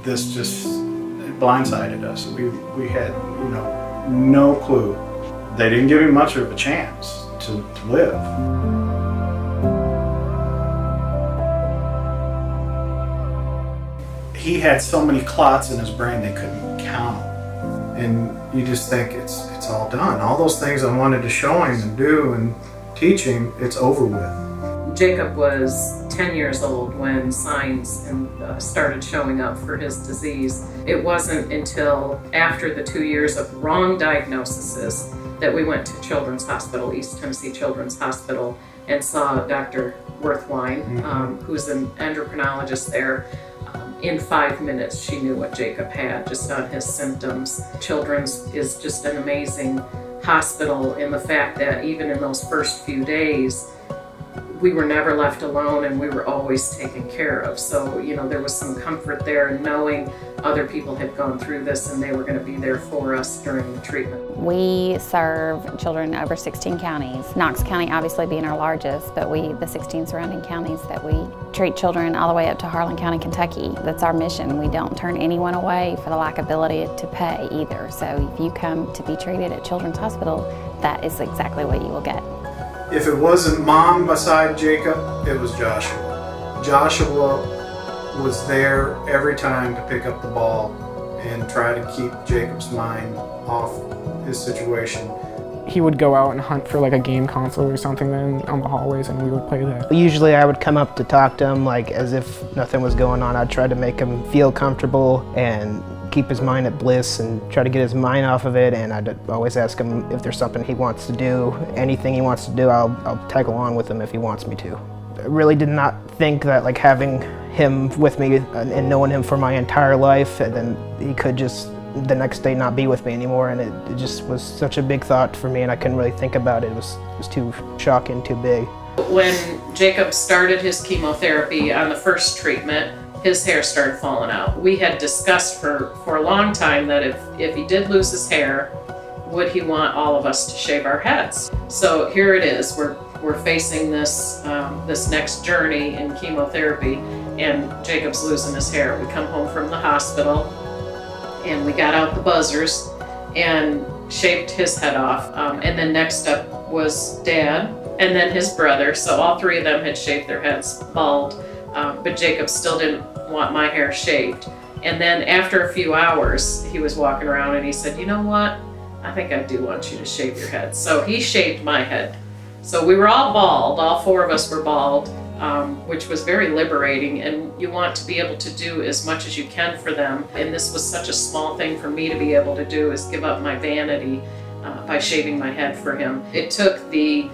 this just blindsided us. We had, you know, no clue. They didn't give him much of a chance to live. He had so many clots in his brain they couldn't count them. And you just think it's all done. All those things I wanted to show him and do and teach him, it's over with. Jacob was 10 years old when signs started showing up for his disease. It wasn't until after the 2 years of wrong diagnoses that we went to Children's Hospital, East Tennessee Children's Hospital, and saw Dr. Worthwine, who's an endocrinologist there. In 5 minutes, she knew what Jacob had just on his symptoms. Children's is just an amazing hospital in the fact that even in those first few days, we were never left alone and we were always taken care of. So, you know, there was some comfort there in knowing other people had gone through this and they were going to be there for us during the treatment. We serve children in over 16 counties. Knox County obviously being our largest, but the 16 surrounding counties that we treat children all the way up to Harlan County, Kentucky. That's our mission. We don't turn anyone away for the lack of ability to pay either. So if you come to be treated at Children's Hospital, that is exactly what you will get. If it wasn't Mom beside Jacob, it was Joshua. Joshua was there every time to pick up the ball and try to keep Jacob's mind off his situation. He would go out and hunt for like a game console or something then on the hallways, and we would play that. Usually I would come up to talk to him like as if nothing was going on. I'd try to make him feel comfortable and keep his mind at bliss and try to get his mind off of it, and I'd always ask him if there's something he wants to do. Anything he wants to do, I'll tag along with him if he wants me to. I really did not think that like having him with me and knowing him for my entire life, and then he could just the next day not be with me anymore, and it just was such a big thought for me, and I couldn't really think about it. It was too shocking, too big. When Jacob started his chemotherapy on the first treatment, his hair started falling out. We had discussed for a long time that if he did lose his hair, would he want all of us to shave our heads? So here it is. We're facing this this next journey in chemotherapy, and Jacob's losing his hair. We come home from the hospital, and we got out the buzzers and shaved his head off. And then next up was Dad, and then his brother. So all three of them had shaved their heads bald, but Jacob still didn't want my hair shaved. And then after a few hours, he was walking around and he said, you know what? I think I do want you to shave your head. So he shaved my head. So we were all bald, all four of us were bald, which was very liberating, and you want to be able to do as much as you can for them. And this was such a small thing for me to be able to do, is give up my vanity by shaving my head for him. It took the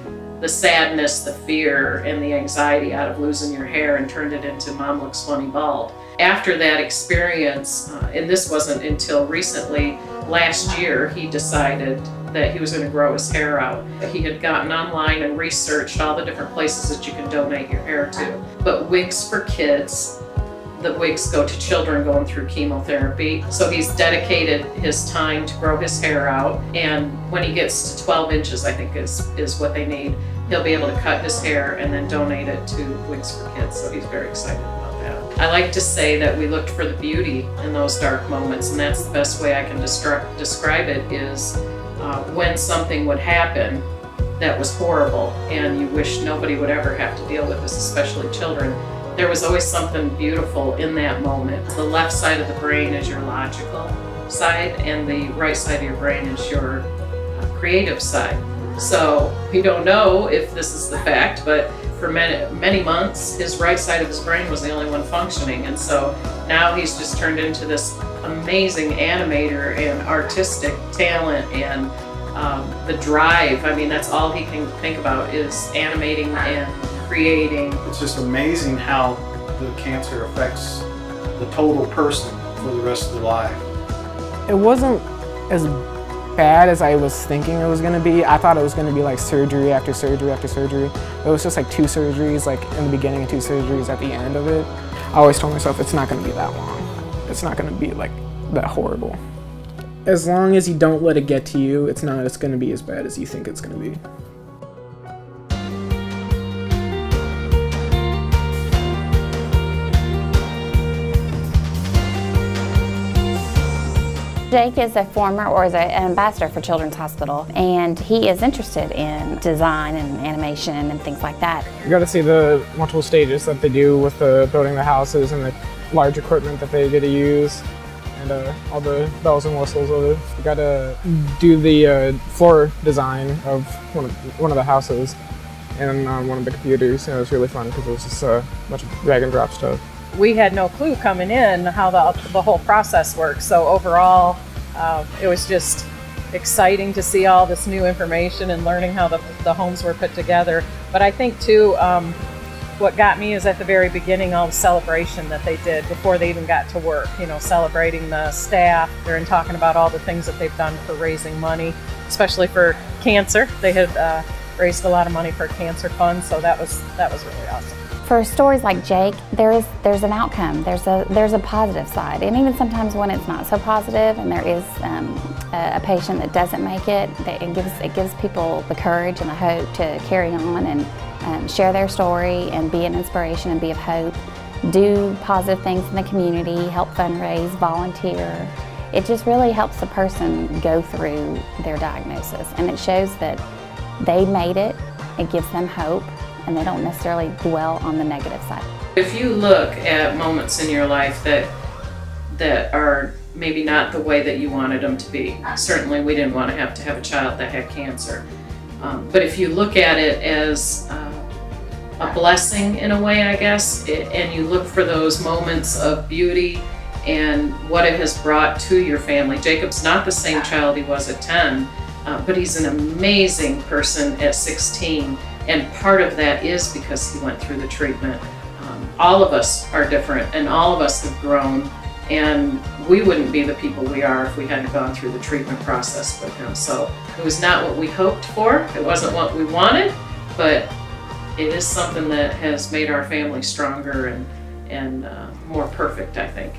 sadness, the fear, and the anxiety out of losing your hair and turned it into Mom Looks Funny Bald. After that experience, and this wasn't until recently, last year, he decided that he was going to grow his hair out. He had gotten online and researched all the different places that you can donate your hair to. But Wigs for Kids, the wigs go to children going through chemotherapy. So he's dedicated his time to grow his hair out, and when he gets to 12 inches, I think is what they need, he'll be able to cut his hair and then donate it to Wigs for Kids. So he's very excited about that. I like to say that we looked for the beauty in those dark moments, and that's the best way I can describe it, is when something would happen that was horrible and you wish nobody would ever have to deal with this, especially children. There was always something beautiful in that moment. The left side of the brain is your logical side, and the right side of your brain is your creative side. So we don't know if this is the fact, but for many months, his right side of his brain was the only one functioning. And so now he's just turned into this amazing animator and artistic talent, and the drive. I mean, that's all he can think about, is animating and creating. It's just amazing how the cancer affects the total person for the rest of their life. It wasn't as bad as I was thinking it was going to be. I thought it was going to be like surgery after surgery after surgery. It was just like 2 surgeries like in the beginning and 2 surgeries at the end of it. I always told myself it's not going to be that long. It's not going to be like that horrible. As long as you don't let it get to you, it's going to be as bad as you think it's going to be. Jake is a former or is an ambassador for Children's Hospital, and he is interested in design and animation and things like that. You got to see the multiple stages that they do with building the houses and the large equipment that they get to use, and all the bells and whistles of it. You got to do the floor design of one of the houses and on one of the computers, and it was really fun because it was just a bunch of drag and drop stuff. We had no clue coming in how the whole process works. So overall, it was just exciting to see all this new information and learning how the homes were put together. But I think too, what got me is at the very beginning, all the celebration that they did before they even got to work, you know, celebrating the staff and talking about all the things that they've done for raising money, especially for cancer. They had raised a lot of money for a cancer fund, so that was really awesome. For stories like Jake, there's an outcome. There's a positive side, and even sometimes when it's not so positive, and there is a patient that doesn't make it, it gives people the courage and the hope to carry on and share their story and be an inspiration and be of hope. Do positive things in the community, help fundraise, volunteer. It just really helps the person go through their diagnosis, and it shows that they made it. It gives them hope, and they don't necessarily dwell on the negative side. If you look at moments in your life that are maybe not the way that you wanted them to be, certainly we didn't want to have a child that had cancer, but if you look at it as a blessing in a way, I guess, and you look for those moments of beauty and what it has brought to your family. Jacob's not the same child he was at 10, but he's an amazing person at 16. And part of that is because he went through the treatment. All of us are different, and all of us have grown, and we wouldn't be the people we are if we hadn't gone through the treatment process with him. So it was not what we hoped for, it wasn't what we wanted, but it is something that has made our family stronger and more perfect, I think.